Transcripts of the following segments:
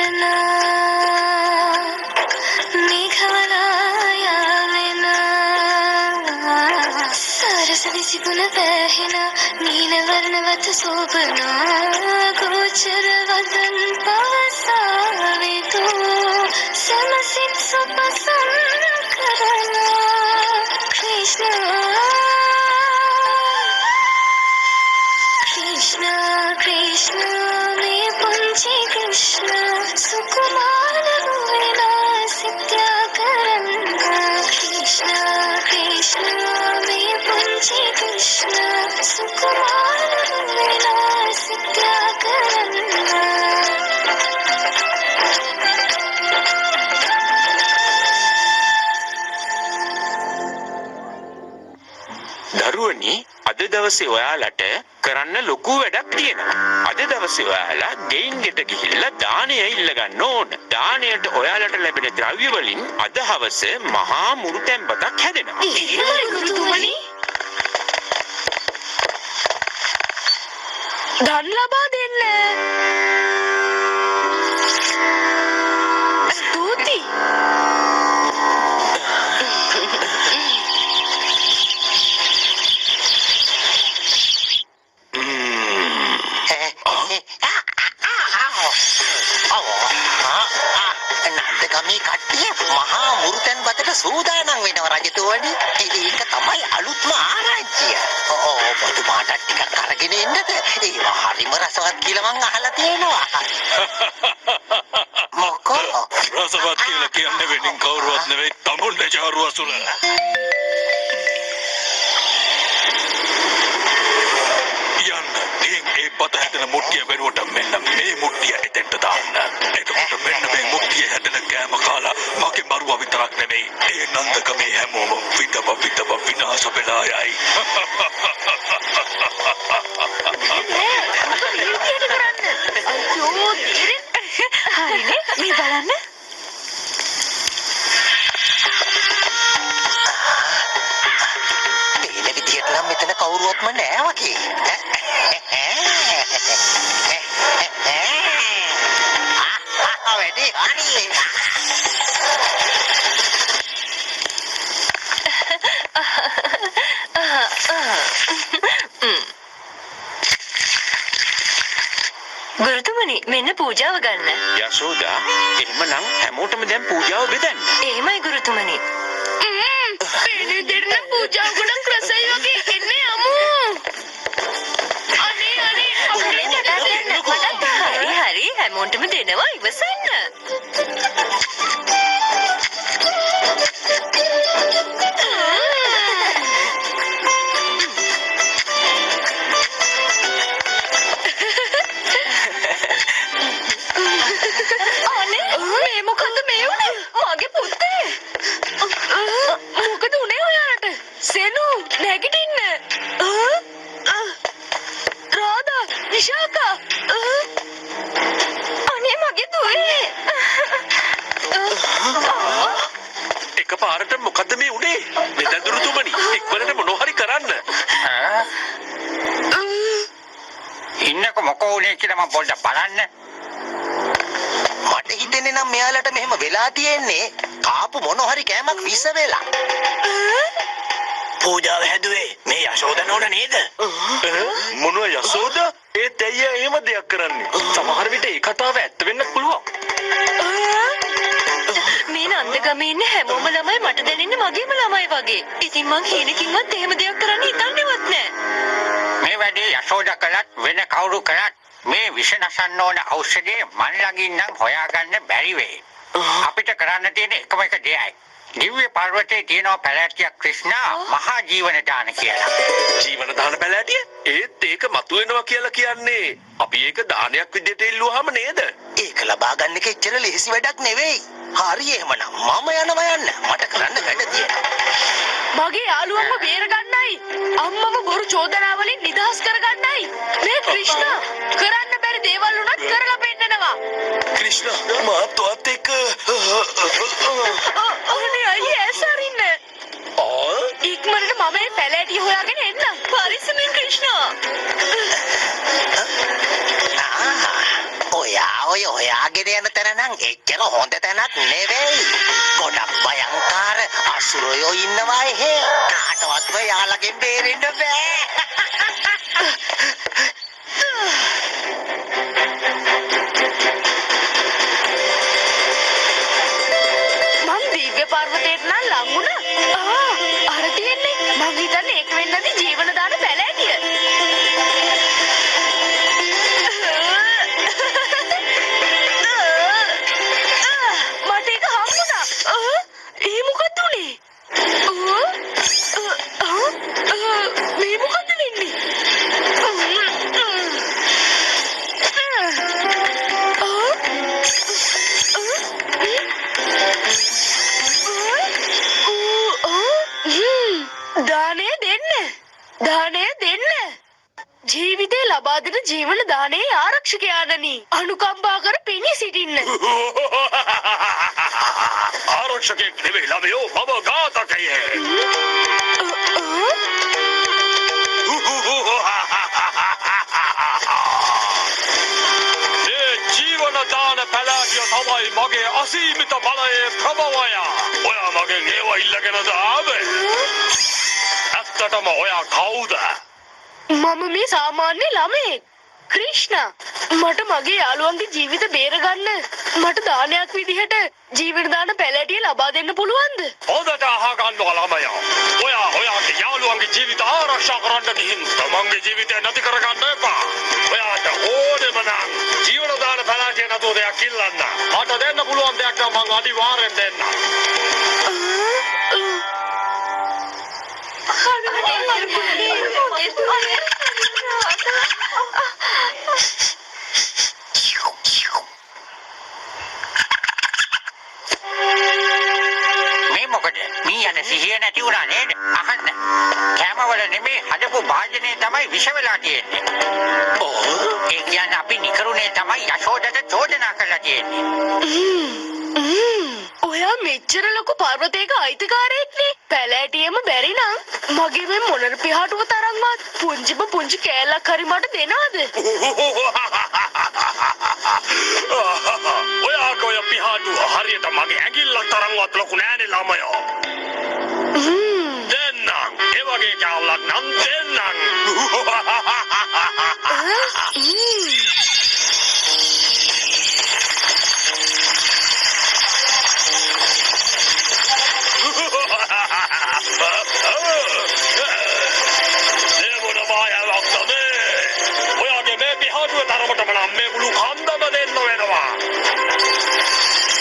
වේදනා මේඝවලායාවෙන සරසවි සිගුණ පැහෙන නීනවර්ණවත සෝපනා ගෝචර වදන් පවසාවිතු සමසිත් සුපසන්න කරන Krishna Krishna me punchi Krishna sukumar huvena sitya karana Krishna Krishna me punchi Krishna sukumar huvena sitya karana දරුවනි අද දවසේ ඔයාලට කරන්න ලොකු වැඩක් තියෙනවා. අද දවසේ ඔයාලා ගෙයින් ගෙට ගිහිල්ලා දානය ඉල්ල ගන්න ඕන. දානයට ඔයාලට ලැබෙන ද්‍රව්‍ය වලින් අද හවස මහා මුරු තැන්පතක් හැදෙනවා. එහෙමයි ගුරුතුමනි. ධන ලබා දෙන්න. ස්තුති. නන්දගමේ කට්ටිය මහා මුරුතැන් බතට සූදානම් වෙනවා රජතුමනි. ඒක තමයි අලුත්ම ආරංචිය. ඔබතුමාට ටිකක් අරගෙන එන්නද? ඒවා හරිම රසවත් කියලා මං අහලා තියෙනවා. මොකෝ? රසවත් කියලා කියන්නේ වෙනින් කවුරුවත් නෙවෙයි තමුන්ගේ චාරු අසුල. ඒ පත හැදෙන මුට්ටිය බැලුවට මෙන්න මේ මුට්ටිය එතෙන්ට දාන්න. එතකොට මෙන්න මේ මුට්ටිය හැදෙන කෑම කාලා මගේ මරුවා විතරක් නෙමෙයි ඒ නන්දකමේ හැමෝම විතව විනාශ වෙලා යයි. හරිනේ මේ බලන්න. පේන විදිහට නම් මෙතන කවුරුවත්ම නෑ වගේ. වැඩි හරි. ගුරුතුමනි මෙන්න පූජාව ගන්න. යශෝදා එහෙමනම් හැමෝටම දැන් පූජාව බෙදන්න. එහෙමයි ගුරුතුමනි. පේනේ දෙන්න පූජාව ගොඩක් රසයි වගේ එන්නේ යමු. අනේ අපිට හරි හැමෝටම දෙනවා ඉවසන්න. එකපාරට මොකද්ද මේ උනේ? වෙදඳුරුතුමනි ඉක්මනට මොනවා හරි කරන්න. ඉන්නකො මොකෝ උනේ කියලා මම පොඩ්ඩක් බලන්න. මට හිතෙන්නේ නම් මෙයාලට මෙහෙම වෙලා තියෙන්නේ කාපු මොනවා හරි කෑමක් විස වෙලා. පූජාව හැදුවේ මේ යශෝදා නෝන නේද? මොනවා යසෝද? ඒත් ඇයි එහෙම දෙයක් කරන්නේ? සමහර විට ඒ කතාව ඇත්ත වෙන්න පුළුවන්. මේ නන්දගමේ ඉන්න හැමෝම ළමයි මට දැනෙන්නේ මගේම ළමයි වගේ. ඉතින් මං හීනකින්වත් එහෙම දෙයක් කරන්න හිතන්නේවත් නෑ. මේ වැඩේ යශෝදා කළත් වෙන කවුරු කළත් මේ විෂ නසන්න ඕන ඖෂධය මන් ළඟින් නම් හොයාගන්න බැරි වෙයි. අපිට කරන්න තියෙන එකම එක දෙයයි. දිව්‍ය පර්වතයේ තියෙන පැලැටියක් ක්‍රිෂ්ණා මහා ජීවන දාන කියලා. ජීවන දාන පැලෑටිය? ඒත් ඒක මතුවෙනවා කියලා කියන්නේ අපි ඒක දානයක් විදිහට ඉල්ලුවාම නේද? ඒක ලබා ගන්න එක එච්චර ලෙහෙසි වැඩක් නෙවෙයි. හරි එහෙමනම් මම යනවා යන්න. මට කරන්න වැඩ තියෙනවා. මගේ යාළුවන්ව බේර ගන්නයි අම්මව බොරු චෝදනා වලින් නිදහස් කර ගන්නයි මේ ක්‍රිෂ්ණා කරන්න බැරි දේවල් උනත් කරලා පෙන්නනවා. ක්‍රිෂ්ණා මාත් එක්ක අනේ අයියේ ඇසරින්න. ඉක්මනට මම මේ පැලෑටිය හොයාගෙන එන්නම්. පරිස්සමෙන් ක්‍රිෂ්ණා. ඔයා ඔය හොයාගෙන යන තැන නම් නම් එච්චර හොඳ තැනක් නෙවෙයි. ගොඩක් භයංකාර අසුරයෝ ඉන්නවා එහෙ. කාටවත් යාළගෙන් බේරෙන්න බෑ. මං දිව්‍ය පර්වතයට නම් ලං වුණා. අර තියෙන්නේ මං හිතන්නේ ඒක වෙන්නේ නැති ජීවන දාන පැලෑටිය. මට ඒක හම්බුණා. ඒ මොකද උනේ? මේ මොකද වෙන්නේ? දානය දෙන්න. ජීවිතේ ලබා දෙන ජීවන දානයේ ආරක්ෂකයාණනි, අනුකම්පා කර පෙනී සිටින්න. ආරක්ෂකෙක් නෙවෙයි ළමයෝ මම ඝාතකයෙක්. ඒ ජීවන දාන පැලෑටිය තමයි මගේ අසීමිත බලයේ ප්‍රභවය. ඔයා මගෙන් ඒවා ඉල්ලගෙනද ආවේ? ඇත්තටම ඔයා කවුද? මම මේ සාමාන්‍ය ළමයෙක්. ක්‍රිෂ්ණා. මට මගේ යාළුවන්ගේ ජීවිත බේරගන්න මට දානයක් විදිහට ජීවන දාන පැලෑටිය ලබා දෙන්න පුළුවන්ද? හොඳට අහගන්නවා ළමයා. ඔයාගේ යාළුවන්ගේ ජීවිත ආරක්ෂා කරන්න ගිහින් තමන්ගේ ජීවිතය නැති කරගන්න එපා. ඔයාට ඕනෙම නම් ජීවන දාන පැලෑටිය නැතුව දෙයක් ඉල්ලන්න. මට දෙන්න පුළුවන් දෙයක් නම් මං අනිවාර්යෙන් දෙන්නම්. මේ මොකද? මී යන සිහිය නැති වුණා නේද? අහන්න. කැමවල නෙමේ හදපු භාජනයේ තමයි විෂ වෙලා තියෙන්නේ. ඒ කියන්නේ අපි නිකරුණේ තමයි යශෝදට චෝදනා කරලා තියෙන්නේ. ඔයා මෙච්චර ලොකු පර්වතයක අයිතිකාරයෙක්නේ. පැලෑටියෙම බැරි නම් මගේ මේ මොනර පිහාටුව තරම්වත් පුංචිම පුංචි කෑල්ලක් හරි මට දෙනවද? ඔයාගේ ඔය පිහාටුව හරියට මගේ ඇඟිල්ලක් තරම්වත් ලොකු නෑනේ ළමයෝ. දෙන්නම්. ඒ වගේ කෑල්ලක් නම් දෙන්නම්. ඔයාගේ මේ පිහාටුව තරමටම නම් මේ මුළු කන්දම දෙන්න වෙනවා.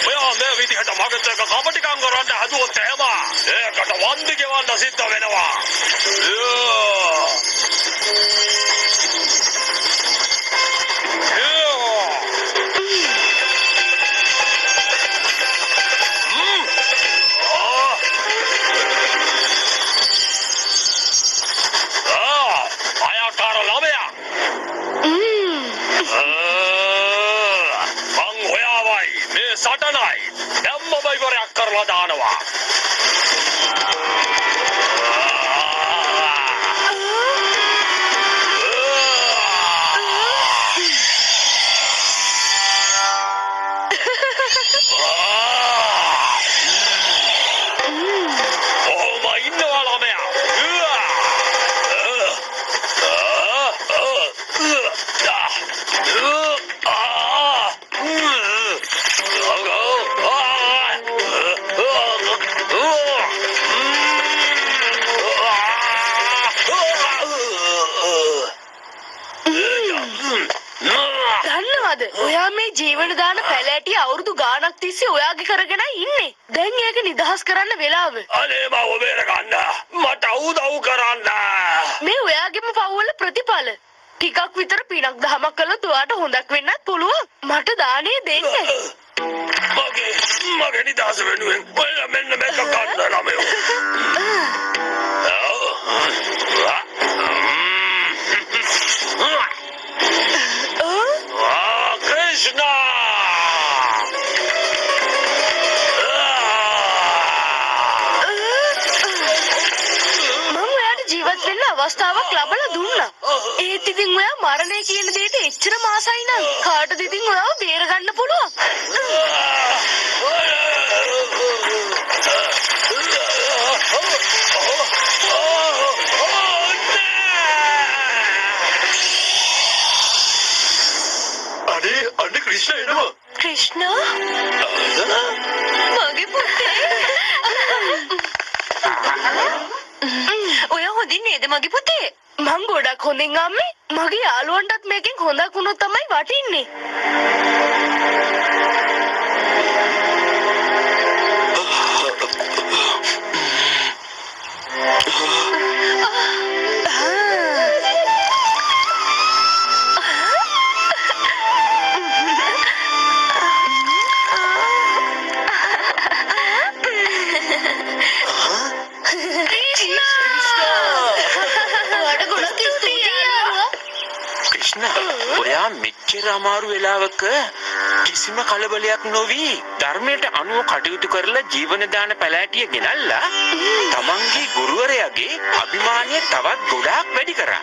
ඔයා මේ විදිහට මගත් එක කපටිකම් කරන්න හදුවොත් එහෙම ඒකට වන්දි ගෙවන්න සිද්ධ වෙනවා. අයකාර ළමයා. මං ඔයාවයි මේ සටනයි දැම්මම ඉවරයක් කරලා දානවා. ඔයා මේ ජීවන දාන පැලෑටිය අවුරුදු ගාණක් තිස්සේ ඔයාගේ කරගෙනයි ඉන්නේ. දැන් ඒක නිදහස් කරන්න වෙලාව. අනේ මාව බේරගන්න. මට උදව් කරන්න. මේ ඔයාගේම පව්වල ප්‍රතිඵල. ටිකක් විතර පිනක් දහමක් කළොත් ඔයාට හොඳක් වෙන්නත් පුළුවන්. මට දාණය දෙන්න. මගේ නිදහස වෙනුවෙන් ඔයා මෙන්න මේක ගන්න ළමයෝ. Krishna! මම ඔයාට ජීවත් වෙන්න අවස්ථාවක් ලබලා දුන්නා. ඒත් ඉතින් ඔයා මරණය කියන දෙයට එච්චර මාසයි නම් කාටද ඉතින් ඔයාව බේරගන්න පුළුවන්? අනේ ක්‍රිෂ්ණ එනවා. ක්‍රිෂ්ණ මගේ පුතේ. ඔයා හොඳින් නේද මගේ පුතේ? මං ගොඩක් හොඳින් අම්මේ. මගේ යාළුවන්ටත් මේකෙන් හොඳක් වුණොත් තමයි වටින්නේ. ඔයා මෙච්චර අමාරු වෙලාවක කිසිම කලබලයක් නොවි ධර්මයට අනුව කටයුතු කරලා ජීවන දාන පැලෑටිය ගෙනල්ලා තමන්ගේ ගුරුවරයාගේ අභිමානය තවත් ගොඩාක් වැඩි කරා.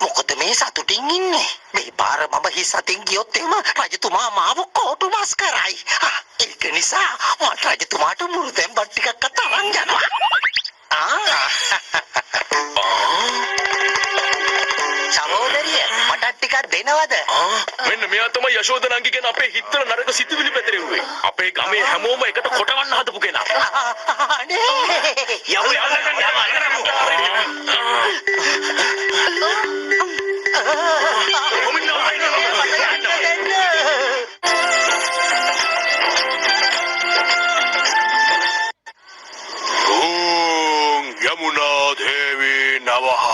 මොකද මේ සතුටින් ඉන්නේ. මේ පාර මම හිස් අතින් ගියොත් එහෙම රජතුමා මාව කොටු මාස් කරයි. ඒක නිසා මට රජතුමාට මුරුතෙන් බත් ටිකක් අතරන් යනවා. සහෝදරිය මට ටිකක් දෙනවද? මෙන්න මෙයා තමයි යශෝදනංගි කියන අපේ හිතවල නරක සිතුවිලි පැතිරෙව්වේ. අපේ ගමේ හැමෝම එකට කොටවන්න හදපු කෙනා. අනේ යමු यमुना देवी नमः।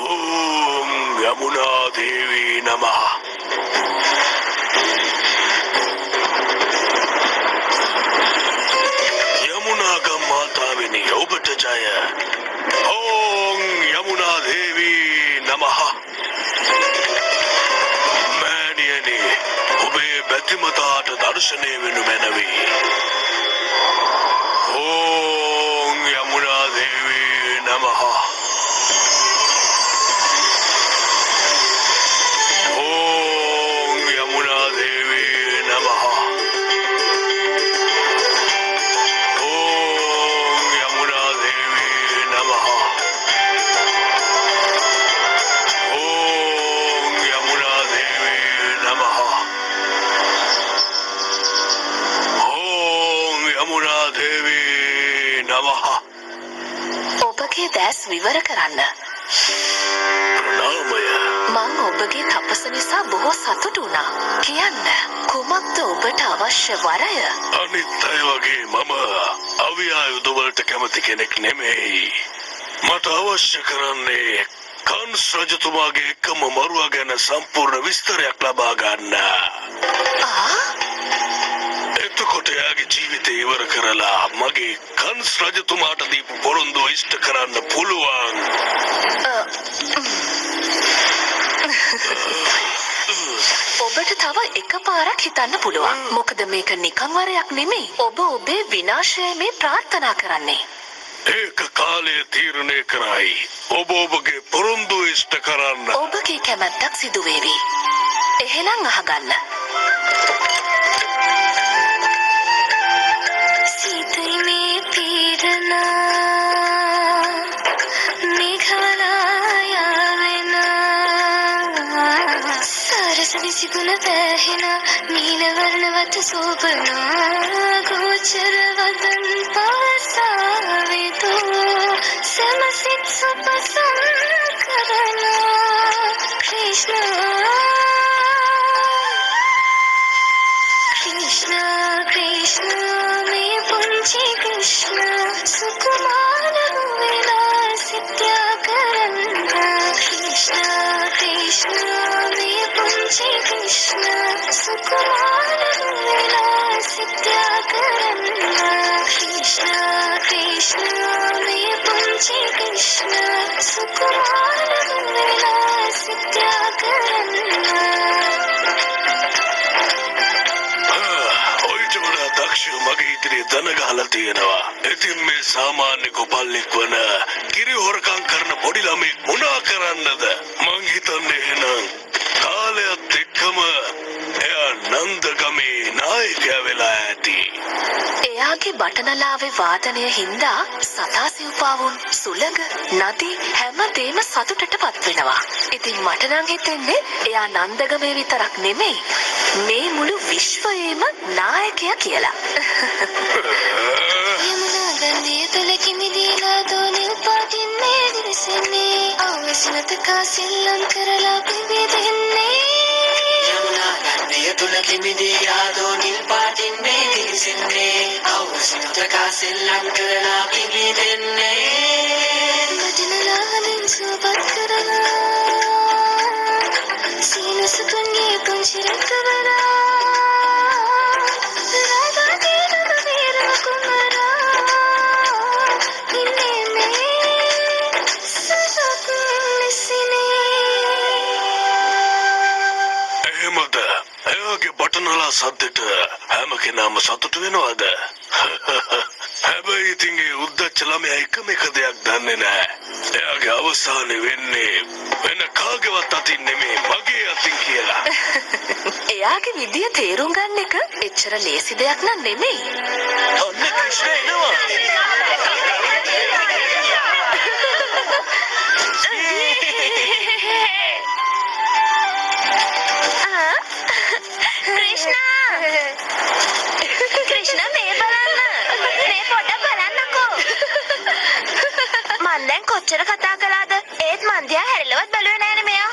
ओम यमुना देवी नमः। यमुना का माता विनी ओबट जय। ओम यमुना देवी नमः। मैनियनी उबे बतिमताट दर्शने विनु मेनवी। ओम यमुना देवी नमः। ओम यमुना देवी नमः। ओम यमुना देवी नमः। ओम यमुना देवी नमः। ओम यमुना देवी नमः। ඔබගේ දැස් විවර කරන්න. प्रणामय। මං ඔබගේ තපස නිසා බොහෝ සතුටු වුණා. කියන්න කුමක්ද ඔබට අවශ්‍ය වරය? අනිත් අය වගේ මම අවියායුධ වලට කැමති කෙනෙක් නෙමෙයි. මට අවශ්‍ය කරන්නේ කන්ස් රජතුමාගේ එකම මරුවා ගැන සම්පූර්ණ විස්තරයක් ලබා ගන්න. එතකොට එයාගේ ජීවිතය ඉවර කරලා මගේ කන්ස් රජතුමාට දීපු පොරොන්දුව ඉෂ්ට කරන්න පුළුවන්. ඔබට තව එකපාරක් හිතන්න පුළුවන්. මොකද මේක නිකන් වරයක් නෙමෙයි. ඔබ ඔබේ විනාශය මේ ප්‍රාර්ථනා කරන්නේ. ඒක කාලය තීරණය කරයි. ඔබ ඔබගේ පොරොන්දුව ඉෂ්ට කරන්න. ඔබගේ කැමැත්තක් සිදු වේවි. එහෙනම් අහගන්න. සීතයි මේ පීරණ මේඝවලයවෙන සරසවි සිගුණ පැහෙන නීල වර්ණවත් සෝපන ගෝචර වදන් පවසාවිදු සමසිත සුපසම් කරන කෘෂ්ණ कृष्ण कृष्ण में पुंजी कृष्ण सुकुमार विलासित्याकरण कृष्ण कृष्ण में पुंजी कृष्ण सुकुमार विलासित्याकरण कृष्ण कृष्ण පුංචි කෘෂ්ණ සුකුමාර විලාසිතයක් ඔයිට වඩා දක්ෂ මගේ ඉදිරියේ දන ගහලා තියෙනවා. ඉතින් මේ සාමාන්‍ය කොපල්ලෙක් වන කිරි හොරකම් කරන පොඩි ළමෙක් මොනා කරන්නද? මං හිතන්නේ එහෙනම් කාලයත් එක්කම එයා නන්දගමේ නායකයා වෙලා ඇති. එයාගේ බටනලාවේ වාදනය හින්දා සතා සිව්පාවුන් සුළඟ නදී හැමදේම සතුටටපත් වෙනවා. ඉතින් මට නම් හිතෙන්නේ එයා නන්දගමේ විතරක් නෙමෙයි මේ මුළු විශ්වයේම නායකයා කියලා. යමුනා ගංගේ තුල කිමිදීලා දෝනිල් පාටින් මේ දිවිසෙන්නේ අවසනත කාසිල්ලම් කරලා පිබිදෙන්නේ යමුනා ගංගේ තුල කිමිදීලා දෝනිල් පාටින් මේ දිවිසෙන්නේ අවසනත කාසිල්ලම් කරලා පිබිදෙන්නේ වටිනලා හදින් සුවපත් කරලා සීනසුතුන්ගේ පුංචි රැකවලා එයාගේ බටනලා සද්දෙට හැම කෙනාම සතුට වෙනවද? හැබැයි ඉතින් ඒ උද්දච්ච ළමයා එකම එක දෙයක් දන්නේ නැහැ. එයාගේ අවසානය වෙන්නේ වෙන කාගේවත් අතින් නෙමෙයි මගේ අතින් කියලා. එයාගේ විදිය තේරුම් ගන්න එක එච්චර ලේසි දෙයක් නන් නෙමෙයි. ඔන්න ක්‍රිෂ්ණ එනවා. ක්‍රිෂ්ණ මේ බලන්න මේ පොඩ්ඩක් බලන්නකෝ මන් දැන් කොච්චර කතා කළාද ඒත් මන් දිහා හැරිලවත් බැලුවේ නෑනේ මෙයා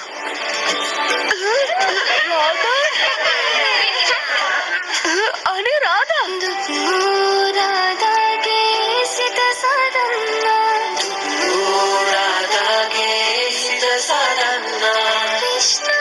අනේ රාධා රාධාගේ සිත සදන්නා රාධාගේ සිත සදන්නා ක්‍රිෂ්ණ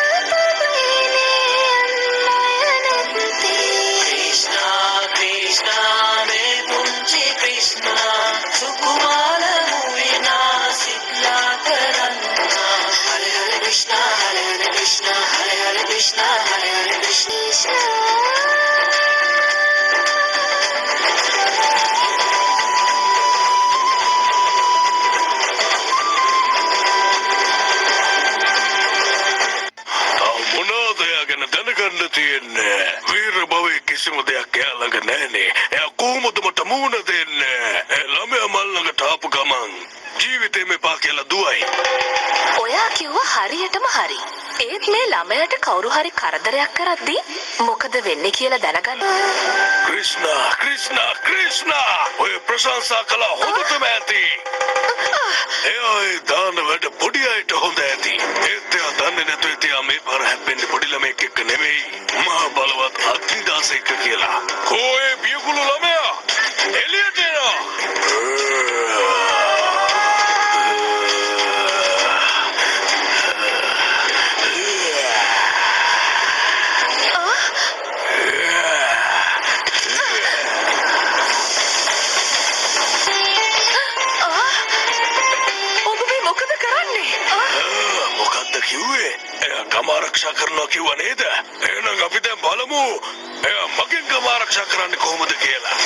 වීර භවයේ කිසිම දෙයක් එයා ළඟ නැහනේ. එයා කොහොමද මට මුණ දෙන්නේ? ළමයා මල් ළඟට ආපු ගමන් ජීවිතේ මෙපා කියලා දුවයි. ඔයා කිව්ව හරියටම හරි. ඒත් මේ ළමයාට කවුරු හරි කරදරයක් කරද්දී මොකද වෙන්නේ කියලා දැනගන්න. ක්‍රිෂ්ණ ඔය ප්‍රශංසා කළා හොඳටම ඇති. එයා ඒ දාන වැඩ පොඩි අයට හොඳ ඇති. ඒත් එයා දන්නේ නැතුව එයා මේ පාර හැප්පෙන්නේ පොඩි ළමෙක් එක්ක නෙමෙයි. මහා බලවත් අග්නිදාස එක්ක කියලා. කොහේ බියකුළු ළමයා? එළියට එනවා. කිව්වේ එයා ගම ආරක්ෂා කරනවා කිව්වා නේද? එහෙනම් අපි දැන් බලමු එයා මගෙන් ගම ආරක්ෂා කරන්නේ කොහොමද කියලා.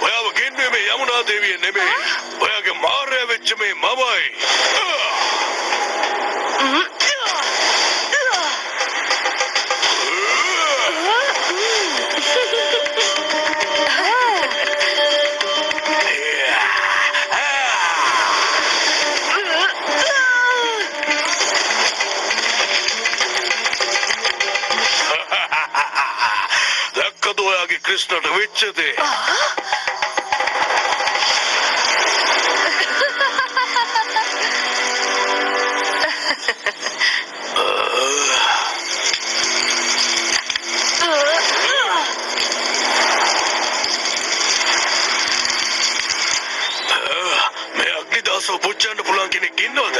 ඔයාව ගෙන්නුවේ මේ යමුනා දේවිය නෙමෙයි. ඔයා වෙච්ච මේ මමයි. දැක්කද ඔයාගේ ක්‍රිස්නට වෙච්ච දේ? මේ අග්නිදාසව පුච්චන්න පුළුවන් කෙනෙක් ඉන්නවද?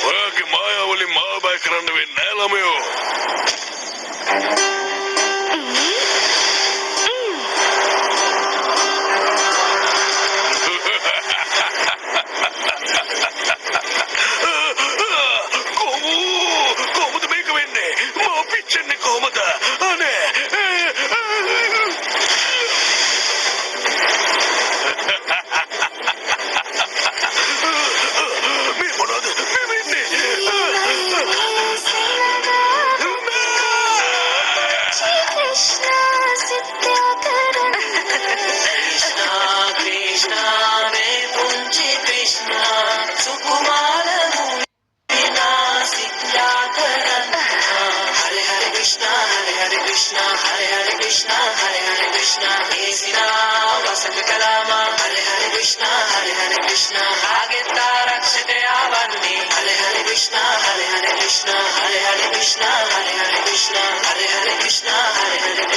ඔයාගේ මායාවලින් මාව බය කරන්න වෙන්නේ නැහැ ළමයෝ. කොහොමද මේක වෙන්නේ? මම පිච්චෙන්නේ කොහොමද? අනේ මේ මොනවද මේ වෙන්නේ?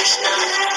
Krishna